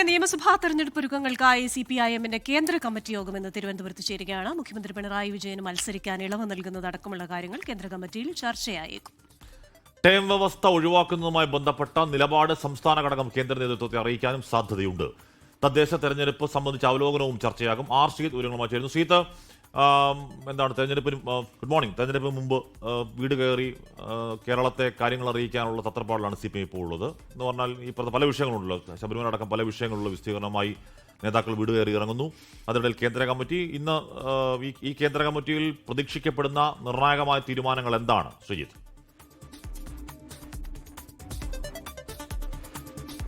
നിയമസഭാ തെരഞ്ഞെടുപ്പ് ഒരുക്കങ്ങൾക്കായി CPIM-ന്റെ കേന്ദ്ര കമ്മിറ്റി യോഗം ഇന്ന് തിരുവനന്തപുരത്ത് ചേരുകയാണ്. മുഖ്യമന്ത്രി പിണറായി വിജയന് മത്സരിക്കാൻ ഇളവ് നൽകുന്നതടക്കമുള്ള കാര്യങ്ങൾ കേന്ദ്ര കമ്മിറ്റിയിൽ ചർച്ചയായേക്കും. ടേം വ്യവസ്ഥ ഒഴിവാക്കുന്നതുമായി ബന്ധപ്പെട്ട നിലപാട് സംസ്ഥാന ഘടകം കേന്ദ്ര നേതൃത്വത്തെ അറിയിക്കാനും സാധ്യതയുണ്ട്. തദ്ദേശ തെരഞ്ഞെടുപ്പ് സംബന്ധിച്ച അവലോകനവും ചർച്ചയാകും. സീത്ത് വിവരങ്ങളുമായി ചേരുന്നു. സീത്ത്, എന്താണ് തെരഞ്ഞെടുപ്പിന് ഗുഡ് മോർണിംഗ്. തെരഞ്ഞെടുപ്പിന് മുമ്പ് വീട് കയറി കേരളത്തെ കാര്യങ്ങൾ അറിയിക്കാനുള്ള തത്രപ്പാടിലാണ് CPI ഇപ്പോൾ ഉള്ളത്. എന്ന് പറഞ്ഞാൽ ഈ പല വിഷയങ്ങളുണ്ടല്ലോ, ശബരിമല അടക്കം പല വിഷയങ്ങളുള്ള വിസ്തീർണമായി നേതാക്കൾ വീട് കയറി ഇറങ്ങുന്നു. അതിനിടയിൽ കേന്ദ്ര കമ്മിറ്റി ഇന്ന് ഈ കേന്ദ്ര കമ്മിറ്റിയിൽ പ്രതീക്ഷിക്കപ്പെടുന്ന നിർണായകമായ തീരുമാനങ്ങൾ എന്താണ് Sreejith?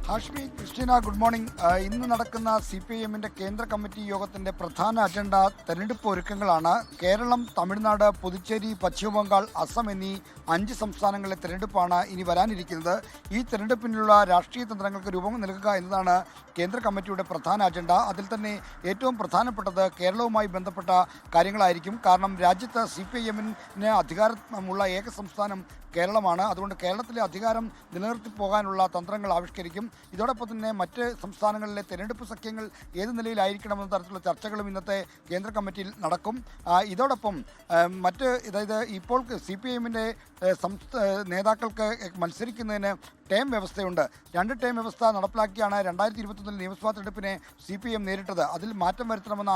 Hashmi, Christina, good morning. ഇന്ന് നടക്കുന്ന CPIM-ന്റെ കേന്ദ്ര കമ്മിറ്റി യോഗത്തിന്റെ പ്രധാന അജണ്ട തെരഞ്ഞെടുപ്പ് ഒരുക്കങ്ങളാണ്. കേരളം, തമിഴ്നാട്, പുതുച്ചേരി, പശ്ചിമബംഗാൾ, അസം എന്നീ 5 സംസ്ഥാനങ്ങളിലെ തെരഞ്ഞെടുപ്പാണ് ഇനി വരാനിരിക്കുന്നത്. ഈ തെരഞ്ഞെടുപ്പിനുള്ള രാഷ്ട്രീയ തന്ത്രങ്ങൾക്ക് രൂപം നൽകുക എന്നതാണ് കേന്ദ്ര കമ്മിറ്റിയുടെ പ്രധാന അജണ്ട. അതിൽ തന്നെ ഏറ്റവും പ്രധാനപ്പെട്ടത് കേരളവുമായി ബന്ധപ്പെട്ട കാര്യങ്ങളായിരിക്കും. കാരണം രാജ്യത്ത് CPIM-ന് അധികാരമുള്ള ഏക സംസ്ഥാനം കേരളമാണ്. അതുകൊണ്ട് കേരളത്തിലെ അധികാരം നിലനിർത്തി പോകാനുള്ള തന്ത്രങ്ങൾ ആവിഷ്കരിക്കും. ഇതോടൊപ്പം തന്നെ മറ്റ് സംസ്ഥാനങ്ങളിലെ തെരഞ്ഞെടുപ്പ് സഖ്യങ്ങൾ ഏത് നിലയിലായിരിക്കണമെന്ന തരത്തിലുള്ള ചർച്ചകളും ഇന്നത്തെ കേന്ദ്ര കമ്മിറ്റിയിൽ നടക്കും. ഇതോടൊപ്പം അതായത് ഇപ്പോൾ CPIM-ന്റെ നേതാക്കൾക്ക് മത്സരിക്കുന്നതിന് ടേം വ്യവസ്ഥയുണ്ട്. 2 ടേം വ്യവസ്ഥ നടപ്പിലാക്കിയാണ് 2021 നിയമസഭാ തെരഞ്ഞെടുപ്പിനെ CPIM നേരിട്ടത്. അതിൽ മാറ്റം വരുത്തണമെന്ന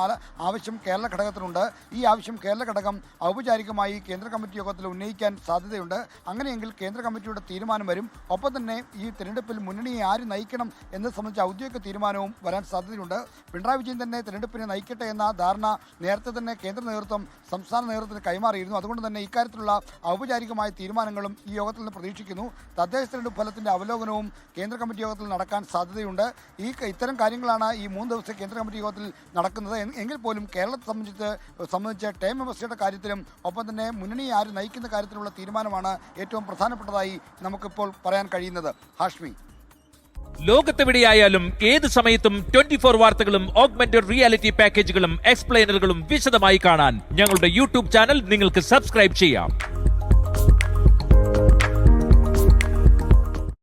ആവശ്യം കേരള ഘടകത്തിനുണ്ട്. ഈ ആവശ്യം കേരള ഘടകം ഔപചാരികമായി കേന്ദ്ര കമ്മിറ്റി യോഗത്തിൽ ഉന്നയിക്കാൻ സാധ്യതയുണ്ട്. അങ്ങനെയെങ്കിൽ കേന്ദ്ര കമ്മിറ്റിയുടെ തീരുമാനം വരും. ഒപ്പം തന്നെ ഈ തെരഞ്ഞെടുപ്പിൽ മുന്നണിയെ ആര് നയിക്കണം എന്നത് സംബന്ധിച്ച ഔദ്യോഗിക തീരുമാനവും വരാൻ സാധ്യതയുണ്ട്. പിണറായി വിജയൻ തന്നെ തെരഞ്ഞെടുപ്പിനെ നയിക്കട്ടെ എന്ന ധാരണ നേരത്തെ തന്നെ കേന്ദ്ര നേതൃത്വം സംസ്ഥാന നേതൃത്വത്തിന് കൈമാറിയിരുന്നു. അതുകൊണ്ട് തന്നെ ഇക്കാര്യത്തിലുള്ള ഔപചാരികമായ തീരുമാനങ്ങളും ഈ യോഗത്തിൽ നിന്ന് പ്രതീക്ഷിക്കുന്നു. തദ്ദേശ തെരഞ്ഞെടുപ്പ് ഫലത്തിന്റെ അവലോകനവും കേന്ദ്ര കമ്മിറ്റി യോഗത്തിൽ നടക്കാൻ സാധ്യതയുണ്ട്. ഇത്തരം കാര്യങ്ങളാണ് ഈ 3 ദിവസത്തെ കേന്ദ്ര കമ്മിറ്റി യോഗത്തിൽ നടക്കുന്നത്. എങ്കിൽ പോലും കേരളത്തെ സംബന്ധിച്ച് ടേം വ്യവസ്ഥയുടെ കാര്യത്തിലും ഒപ്പം തന്നെ മുന്നണിയെ ആര് നയിക്കുന്ന കാര്യത്തിലുള്ള തീരുമാനമാണ് ഏറ്റവും പ്രധാനപ്പെട്ടതായി നമുക്കിപ്പോൾ പറയാൻ കഴിയുന്നത്. ഹാഷ്മി, ലോകത്തെവിടെയായാലും ഏത് സമയത്തും 24 വാർത്തകളും ഓഗ്മെന്റഡ് റിയാലിറ്റി പാക്കേജുകളും എക്സ്പ്ലെയിനറുകളും വിശദമായി കാണാൻ ഞങ്ങളുടെ YouTube ചാനൽ നിങ്ങൾക്ക് സബ്സ്ക്രൈബ് ചെയ്യാം.